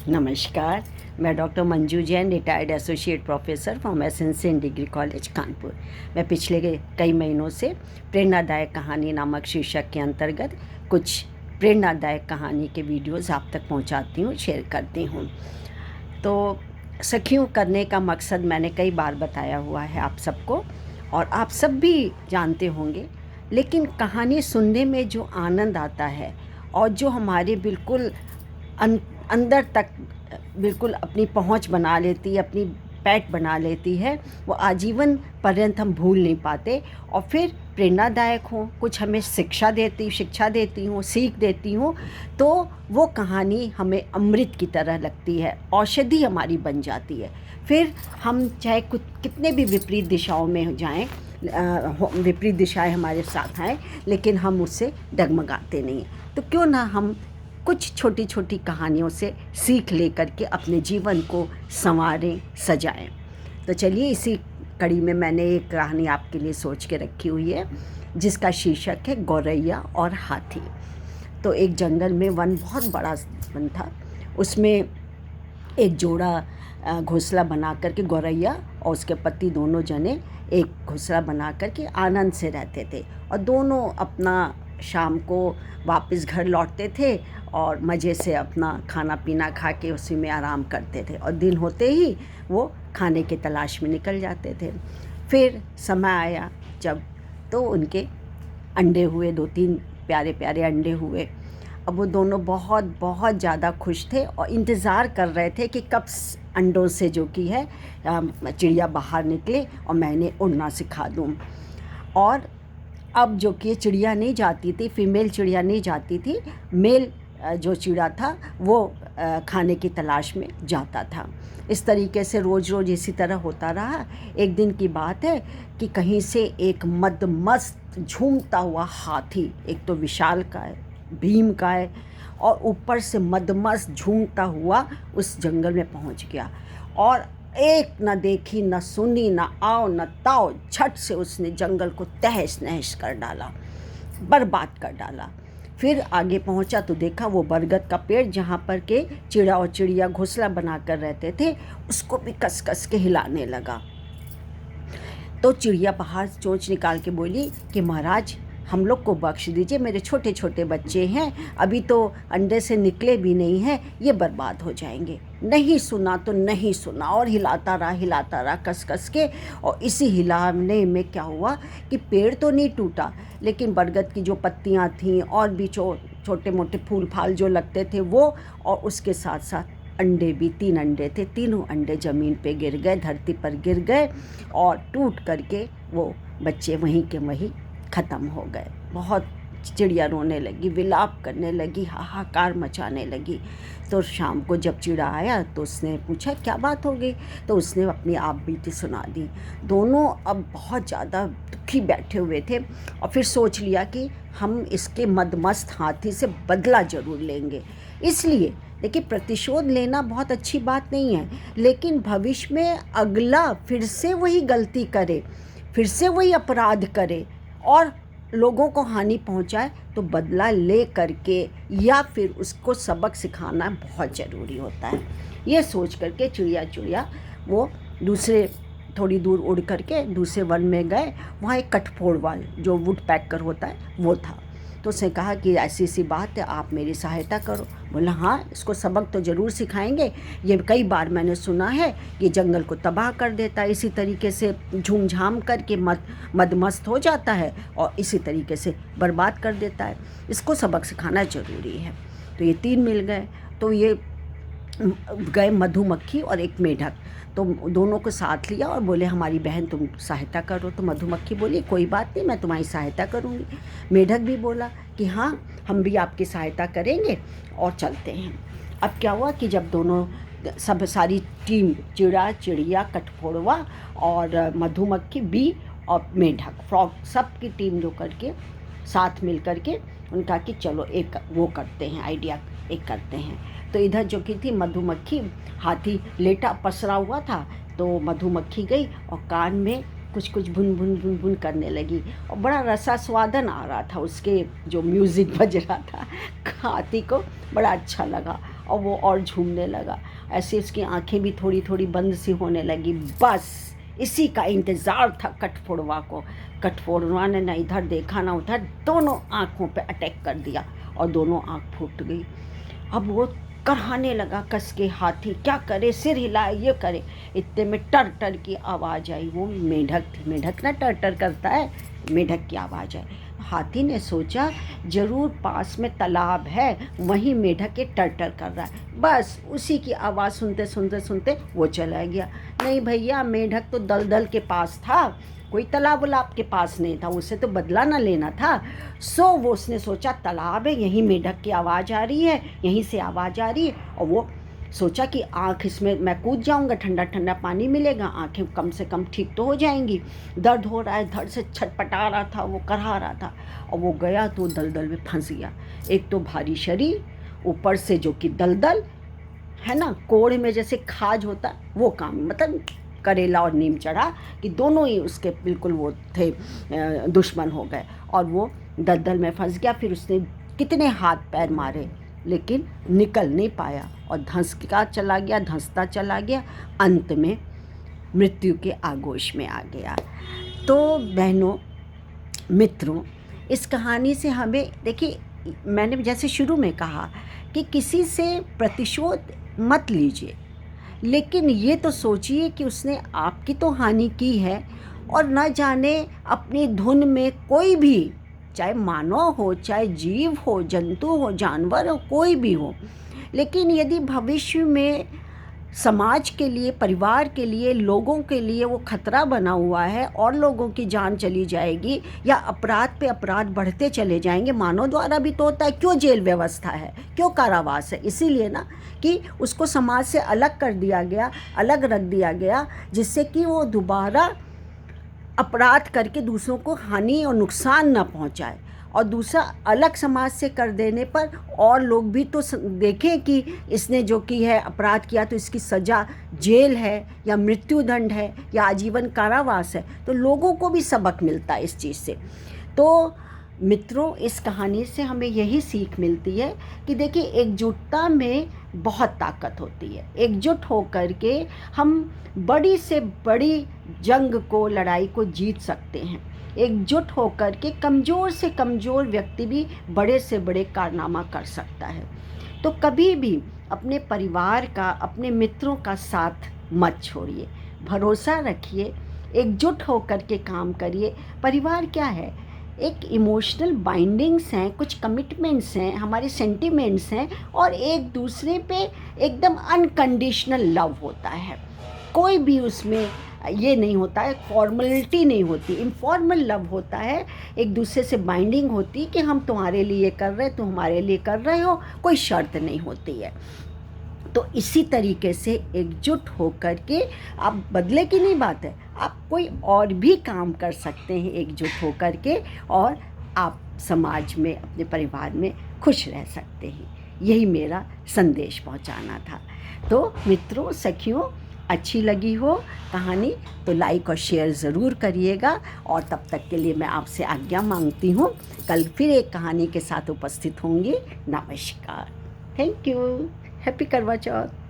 नमस्कार। मैं doctor Manju Jain, retired associate professor from essential degree college Kanpur. मैं पिछले कई महीनों से प्रेरणादायक कहानी नामक शीर्षक के अंतर्गत कुछ प्रेरणादायक कहानी के वीडियोस आप तक पहुंचाती हूं, शेयर करती हूं। तो सखियों करने का मकसद मैंने कई बार बताया हुआ है आप सबको, और आप सब भी जानते होंगे। लेकिन कहानी सुनने में जो आनंद आता है और जो हमारे बिल्कुल अंदर तक बिल्कुल अपनी पहुंच बना लेती है, अपनी पैठ बना लेती है, वो आजीवन पर्यंत हम भूल नहीं पाते। और फिर प्रेरणादायक हो, कुछ हमें शिक्षा देती हूँ, सीख देती हूँ, तो वो कहानी हमें अमृत की तरह लगती है, औषधि हमारी बन जाती है। फिर हम चाहे कुछ कितने भी विपरीत दिशाओं में जाएं, विपरीत दिशाएं हमारे साथ आएँ, लेकिन हम उससे डगमगाते नहीं हैं। तो क्यों ना हम कुछ छोटी छोटी कहानियों से सीख लेकर के अपने जीवन को संवारें, सजाएं। तो चलिए, इसी कड़ी में मैंने एक कहानी आपके लिए सोच के रखी हुई है, जिसका शीर्षक है गौरैया और हाथी। तो एक जंगल में बहुत बड़ा वन था। उसमें एक जोड़ा घोंसला बना करके, गौरैया और उसके पति दोनों जने एक घोंसला बना करके आनंद से रहते थे, और दोनों अपना शाम को वापस घर लौटते थे और मज़े से अपना खाना पीना खा के उसी में आराम करते थे, और दिन होते ही वो खाने की तलाश में निकल जाते थे। फिर समय आया जब, तो उनके अंडे हुए, 2-3 प्यारे प्यारे अंडे हुए। अब वो दोनों बहुत बहुत ज़्यादा खुश थे और इंतज़ार कर रहे थे कि कब अंडों से जो कि है चिड़िया बाहर निकले और मैं इन्हें उड़ना सिखा दूँ। और अब जो कि चिड़िया नहीं जाती थी, फीमेल चिड़िया नहीं जाती थी, मेल जो चिड़ा था वो खाने की तलाश में जाता था। इस तरीके से रोज़ रोज़ इसी तरह होता रहा। एक दिन की बात है कि कहीं से एक मदमस्त झूमता हुआ हाथी, एक तो विशाल का है, भीम का है, और ऊपर से मदमस्त झूमता हुआ उस जंगल में पहुंच गया। और एक न देखी न सुनी, न आओ न ताओ, झट से उसने जंगल को तहस नहस कर डाला, बर्बाद कर डाला। फिर आगे पहुंचा तो देखा वो बरगद का पेड़, जहाँ पर के चिड़ा और चिड़िया घोंसला बनाकर रहते थे, उसको भी कस कस के हिलाने लगा। तो चिड़िया बाहर चोंच निकाल के बोली कि महाराज, हम लोग को बख्श दीजिए, मेरे छोटे छोटे बच्चे हैं, अभी तो अंडे से निकले भी नहीं हैं, ये बर्बाद हो जाएंगे। नहीं सुना तो नहीं सुना, और हिलाता रहा कस कस के। और इसी हिलाने में क्या हुआ कि पेड़ तो नहीं टूटा, लेकिन बरगद की जो पत्तियां थीं और भी छोटे मोटे फूल फाल जो लगते थे वो, और उसके साथ साथ अंडे भी, 3 अंडे थे, तीनों अंडे ज़मीन पे गिर गए, धरती पर गिर गए, और टूट करके वो बच्चे वहीं के वहीं ख़त्म हो गए। बहुत चिड़िया रोने लगी, विलाप करने लगी, हाहाकार मचाने लगी। तो शाम को जब चिड़ा आया तो उसने पूछा क्या बात हो गई, तो उसने अपनी आप बीती सुना दी। दोनों अब बहुत ज़्यादा दुखी बैठे हुए थे, और फिर सोच लिया कि हम इसके मदमस्त हाथी से बदला ज़रूर लेंगे। इसलिए देखिए, प्रतिशोध लेना बहुत अच्छी बात नहीं है, लेकिन भविष्य में अगला फिर से वही गलती करे, फिर से वही अपराध करे और लोगों को हानि पहुंचाए, तो बदला ले करके या फिर उसको सबक सिखाना बहुत ज़रूरी होता है। ये सोच करके चिड़िया वो दूसरे थोड़ी दूर उड़ करके दूसरे वन में गए। वहाँ एक कठफोड़वाल जो वुड पैकर होता है वो था। तो उसने कहा कि ऐसी सी बात है, आप मेरी सहायता करो। बोला हाँ, इसको सबक तो ज़रूर सिखाएंगे, ये कई बार मैंने सुना है, ये जंगल को तबाह कर देता है, इसी तरीके से झूम झाम करके मदमस्त हो जाता है और इसी तरीके से बर्बाद कर देता है, इसको सबक सिखाना ज़रूरी है। तो ये 3 मिल गए। तो ये गए मधुमक्खी और एक मेढक, तो दोनों को साथ लिया और बोले हमारी बहन तुम सहायता करो। तो मधुमक्खी बोली कोई बात नहीं, मैं तुम्हारी सहायता करूँगी। मेढक भी बोला कि हाँ, हम भी आपकी सहायता करेंगे और चलते हैं। अब क्या हुआ कि जब दोनों सारी टीम, चिड़ा, चिड़िया, कठफोड़वा और मधुमक्खी, बी और मेढक, फ्रॉग, सब की टीम जो करके साथ मिल करके उनका कि चलो एक वो करते हैं, आइडिया एक करते हैं। तो इधर जो की थी मधुमक्खी, हाथी लेटा पसरा हुआ था, तो मधुमक्खी गई और कान में कुछ बुन बुन बुन बुन करने लगी, और बड़ा रसास्वादन आ रहा था, उसके जो म्यूज़िक बज रहा था हाथी को बड़ा अच्छा लगा। और वो और झूमने लगा। ऐसे उसकी आंखें भी थोड़ी थोड़ी बंद सी होने लगी। बस इसी का इंतज़ार था कठफोड़वा को। कठफोड़वा ने ना इधर देखा ना उधर, दोनों आँखों पे अटैक कर दिया और दोनों आँख फूट गई। अब वो कराहने लगा कस के, हाथी क्या करे, सिर हिलाए, ये करे। इतने में टर टर की आवाज़ आई। वो मेढक थी, मेढक ना टर टर करता है, मेढक की आवाज़ आई। हाथी ने सोचा जरूर पास में तालाब है, वहीं मेढक ये टर टर कर रहा है। बस उसी की आवाज़ सुनते सुनते सुनते वो चला गया। नहीं भैया, मेढक तो दलदल के पास था, कोई तालाब उलाब के पास नहीं था, उसे तो बदला ना लेना था। वो उसने सोचा तालाब है, यहीं मेढक की आवाज़ आ रही है, यहीं से आवाज़ आ रही है। और वो सोचा कि आँख इसमें मैं कूद जाऊंगा, ठंडा ठंडा पानी मिलेगा, आँखें कम से कम ठीक तो हो जाएंगी। दर्द हो रहा है, धड़ से छटपटा रहा था, वो करहा रहा था। और वो गया तो दलदल में फंस गया। एक तो भारी शरीर, ऊपर से जो कि दलदल है ना, कोढ़ में जैसे खाज होता वो काम, मतलब करेला और नीम चढ़ा कि दोनों ही उसके बिल्कुल वो थे, दुश्मन हो गए। और वो दलदल में फंस गया। फिर उसने कितने हाथ पैर मारे लेकिन निकल नहीं पाया और धंसता चला गया, धंसता चला गया, अंत में मृत्यु के आगोश में आ गया। तो बहनों, मित्रों, इस कहानी से हमें देखिए, मैंने जैसे शुरू में कहा कि किसी से प्रतिशोध मत लीजिए, लेकिन ये तो सोचिए कि उसने आपकी तो हानि की है, और न जाने अपनी धुन में कोई भी, चाहे मानव हो, चाहे जीव हो, जंतु हो, जानवर हो, कोई भी हो, लेकिन यदि भविष्य में समाज के लिए, परिवार के लिए, लोगों के लिए वो खतरा बना हुआ है और लोगों की जान चली जाएगी या अपराध पे अपराध बढ़ते चले जाएंगे, मानव द्वारा भी तो होता है, क्यों जेल व्यवस्था है, क्यों कारावास है? इसीलिए ना कि उसको समाज से अलग कर दिया गया, अलग रख दिया गया, जिससे कि वो दोबारा अपराध करके दूसरों को हानि और नुकसान ना पहुंचाए। और दूसरा, अलग समाज से कर देने पर और लोग भी तो देखें कि इसने जो की है, अपराध किया, तो इसकी सज़ा जेल है या मृत्युदंड है या आजीवन कारावास है, तो लोगों को भी सबक मिलता है इस चीज़ से। तो मित्रों, इस कहानी से हमें यही सीख मिलती है कि देखिए, एकजुटता में बहुत ताकत होती है। एकजुट होकर के हम बड़ी से बड़ी जंग को, लड़ाई को जीत सकते हैं। एकजुट होकर के कमज़ोर से कमज़ोर व्यक्ति भी बड़े से बड़े कारनामा कर सकता है। तो कभी भी अपने परिवार का, अपने मित्रों का साथ मत छोड़िए, भरोसा रखिए, एकजुट होकर के काम करिए। परिवार क्या है? एक इमोशनल बाइंडिंग्स हैं, कुछ कमिटमेंट्स हैं, हमारे सेंटिमेंट्स हैं, और एक दूसरे पे एकदम अनकंडीशनल लव होता है। कोई भी उसमें ये नहीं होता है, फॉर्मेलिटी नहीं होती, इनफॉर्मल लव होता है। एक दूसरे से बाइंडिंग होती कि हम तुम्हारे लिए कर रहे, तुम हमारे लिए कर रहे हो, कोई शर्त नहीं होती है। तो इसी तरीके से एकजुट होकर के, आप बदले की नहीं बात है, आप कोई और भी काम कर सकते हैं एकजुट होकर के, और आप समाज में, अपने परिवार में खुश रह सकते हैं। यही मेरा संदेश पहुंचाना था। तो मित्रों, सखियों, अच्छी लगी हो कहानी तो लाइक और शेयर ज़रूर करिएगा, और तब तक के लिए मैं आपसे आज्ञा मांगती हूँ। कल फिर एक कहानी के साथ उपस्थित होंगी। नमस्कार। Thank you. हैप्पी करवा चौथ।